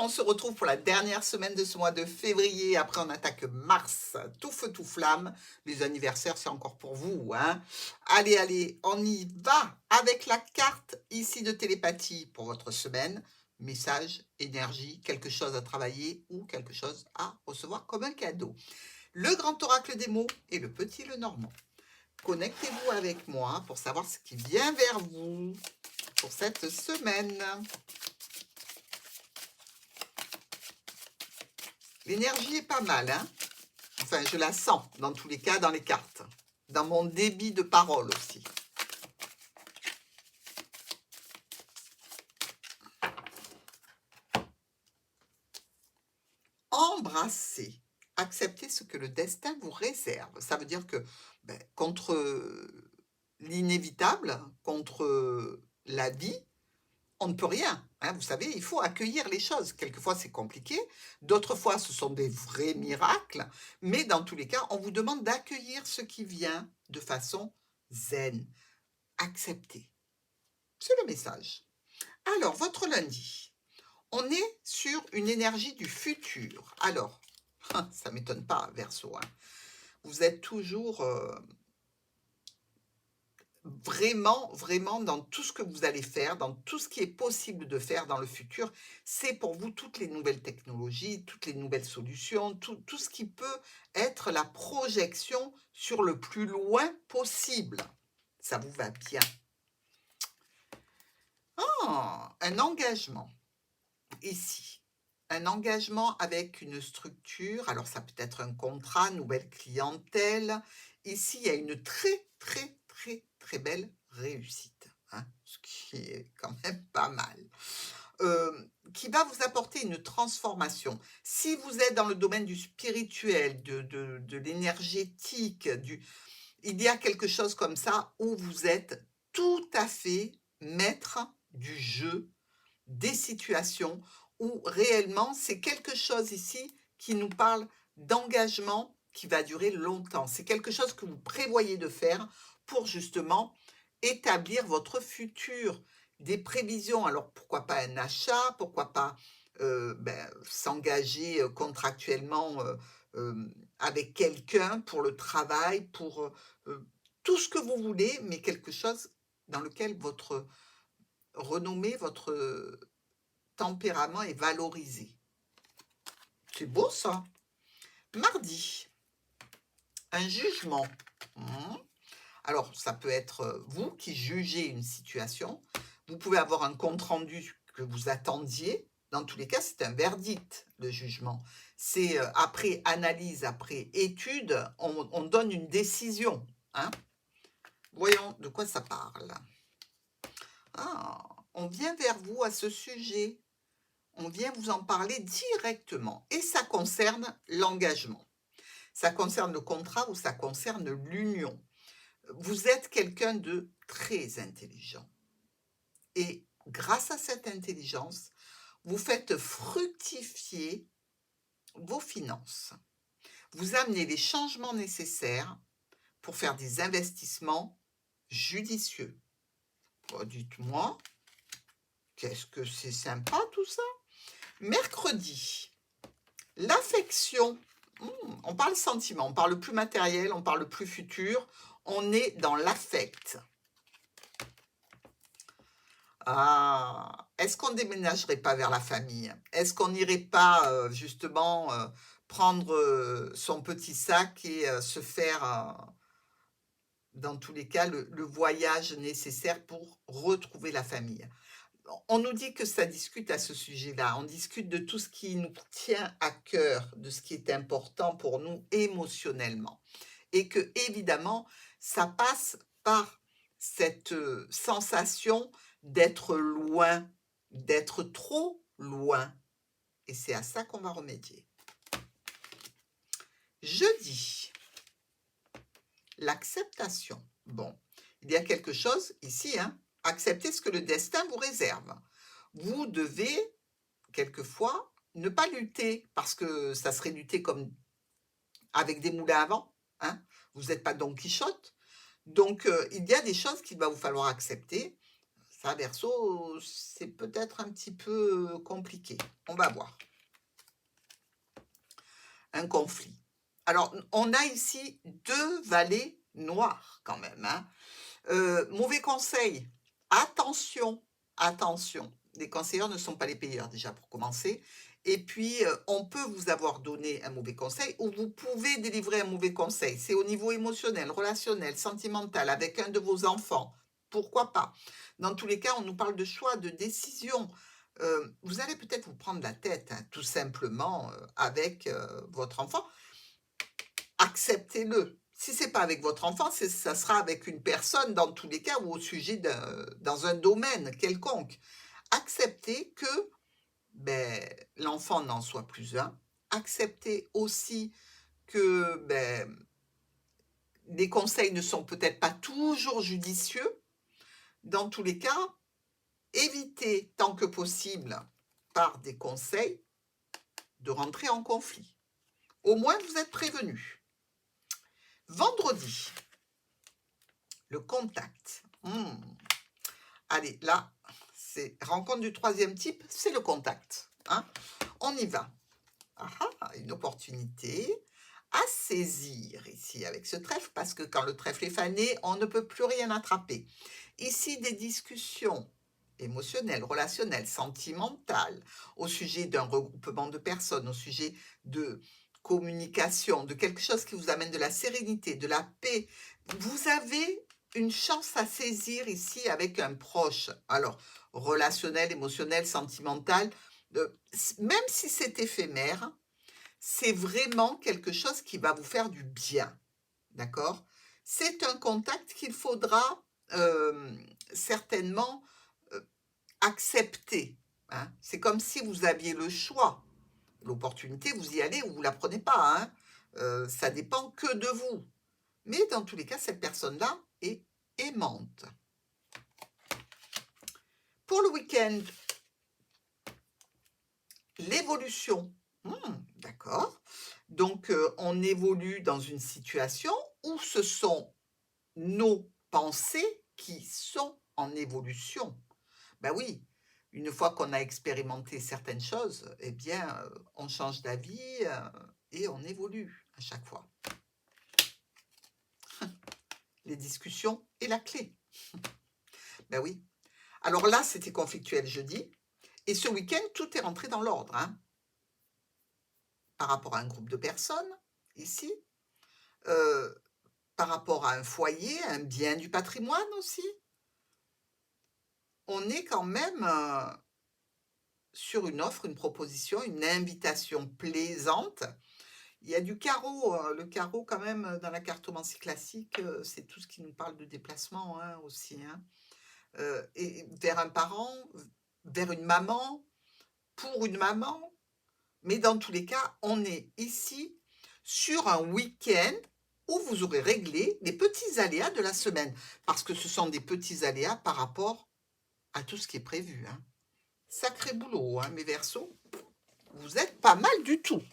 on se retrouve pour la dernière semaine de ce mois de février. Après, on attaque mars, tout feu, tout flamme. Les anniversaires, c'est encore pour vous, hein. Allez, allez, on y va avec la carte ici de télépathie pour votre semaine. Message, énergie, quelque chose à travailler ou quelque chose à recevoir comme un cadeau. Le grand oracle des mots et le petit le normand. Connectez-vous avec moi pour savoir ce qui vient vers vous pour cette semaine. L'énergie est pas mal, hein. Enfin, je la sens, dans tous les cas, dans les cartes. Dans mon débit de parole aussi. Embrasser. Accepter ce que le destin vous réserve. Ça veut dire que contre l'inévitable, contre la vie, on ne peut rien, hein. Vous savez, il faut accueillir les choses. Quelquefois, c'est compliqué. D'autres fois, ce sont des vrais miracles. Mais dans tous les cas, on vous demande d'accueillir ce qui vient de façon zen. Accepter. C'est le message. Alors, votre lundi, on est sur une énergie du futur. Alors, ça ne m'étonne pas, Verseau, hein. Vous êtes toujours vraiment, vraiment dans tout ce que vous allez faire, dans tout ce qui est possible de faire dans le futur. C'est pour vous toutes les nouvelles technologies, toutes les nouvelles solutions, tout ce qui peut être la projection sur le plus loin possible. Ça vous va bien. Ah, un engagement. Ici, un engagement avec une structure. Alors, ça peut être un contrat, nouvelle clientèle. Ici, il y a une très, très, très, très belle réussite, hein, ce qui est quand même pas mal. Qui va vous apporter une transformation. Si vous êtes dans le domaine du spirituel, de l'énergétique, il y a quelque chose comme ça où vous êtes tout à fait maître du jeu, des situations où réellement c'est quelque chose ici qui nous parle d'engagement qui va durer longtemps. C'est quelque chose que vous prévoyez de faire pour justement établir votre futur. Des prévisions, alors pourquoi pas un achat, pourquoi pas s'engager contractuellement avec quelqu'un pour le travail, pour tout ce que vous voulez, mais quelque chose dans lequel votre renommée, votre tempérament est valorisé. C'est beau ça. Mardi, un jugement. Alors, ça peut être vous qui jugez une situation. Vous pouvez avoir un compte-rendu que vous attendiez. Dans tous les cas, c'est un verdict, le jugement. C'est après analyse, après étude, on donne une décision, hein. Voyons de quoi ça parle. Ah, on vient vers vous à ce sujet. On vient vous en parler directement. Et ça concerne l'engagement. Ça concerne le contrat ou ça concerne l'union. Vous êtes quelqu'un de très intelligent. Et grâce à cette intelligence, vous faites fructifier vos finances. Vous amenez les changements nécessaires pour faire des investissements judicieux. Oh, dites-moi, qu'est-ce que c'est sympa tout ça? Mercredi, l'affection. On parle sentiment, on parle plus matériel, on parle plus futur. On est dans l'affect. Ah, est-ce qu'on ne déménagerait pas vers la famille? Est-ce qu'on n'irait pas justement prendre son petit sac et se faire, dans tous les cas, le voyage nécessaire pour retrouver la famille? On nous dit que ça discute à ce sujet-là. On discute de tout ce qui nous tient à cœur, de ce qui est important pour nous émotionnellement. Et que, évidemment, ça passe par cette sensation d'être loin, d'être trop loin. Et c'est à ça qu'on va remédier. Jeudi, l'acceptation. Bon, il y a quelque chose ici, hein. Accepter ce que le destin vous réserve. Vous devez, quelquefois, ne pas lutter, parce que ça serait lutter comme avec des moulins à vent, hein. Vous n'êtes pas Don Quichotte. Donc, il y a des choses qu'il va vous falloir accepter. Ça, Verseau, c'est peut-être un petit peu compliqué. On va voir. Un conflit. Alors, on a ici 2 valets noirs quand même, hein. Mauvais conseil, attention, attention, les conseillers ne sont pas les payeurs déjà pour commencer et puis, on peut vous avoir donné un mauvais conseil ou vous pouvez délivrer un mauvais conseil. C'est au niveau émotionnel, relationnel, sentimental, avec un de vos enfants, pourquoi pas? Dans tous les cas, on nous parle de choix, de décision. Vous allez peut-être vous prendre la tête, hein, tout simplement, avec, votre enfant. Acceptez-le. Si c'est pas avec votre enfant, ça sera avec une personne dans tous les cas ou au sujet dans un domaine quelconque. Acceptez que, beh, l'enfant n'en soit plus un. Acceptez aussi que, les conseils ne sont peut-être pas toujours judicieux. Dans tous les cas, évitez tant que possible, par des conseils, de rentrer en conflit. Au moins vous êtes prévenus. Vendredi, le contact. Allez, là, c'est rencontre du 3e type, c'est le contact, hein. On y va. Une opportunité à saisir ici avec ce trèfle, parce que quand le trèfle est fané, on ne peut plus rien attraper. Ici, des discussions émotionnelles, relationnelles, sentimentales, au sujet d'un regroupement de personnes, au sujet de communication, de quelque chose qui vous amène de la sérénité, de la paix. Vous avez une chance à saisir ici avec un proche. Alors, relationnel, émotionnel, sentimental, même si c'est éphémère, c'est vraiment quelque chose qui va vous faire du bien, d'accord? C'est un contact qu'il faudra, certainement, accepter, hein. C'est comme si vous aviez le choix. L'opportunité, vous y allez ou vous la prenez pas, hein. Ça dépend que de vous. Mais dans tous les cas, cette personne-là est aimante. Pour le week-end, l'évolution. D'accord. Donc, on évolue dans une situation où ce sont nos pensées qui sont en évolution. Ben oui, une fois qu'on a expérimenté certaines choses, eh bien, on change d'avis, et on évolue à chaque fois. Les discussions est la clé. Ben oui. Alors là, c'était conflictuel jeudi et ce week-end, tout est rentré dans l'ordre, hein. Par rapport à un groupe de personnes, ici, par rapport à un foyer, un bien du patrimoine aussi. On est quand même, sur une offre, une proposition, une invitation plaisante. Il y a du carreau, le carreau quand même, dans la cartomancie classique, c'est tout ce qui nous parle de déplacement, hein, aussi, hein. Et vers un parent, vers une maman, pour une maman, mais dans tous les cas, on est ici sur un week-end où vous aurez réglé les petits aléas de la semaine. Parce que ce sont des petits aléas par rapport à tout ce qui est prévu, hein. Sacré boulot, hein, mes Verseaux. Vous êtes pas mal du tout.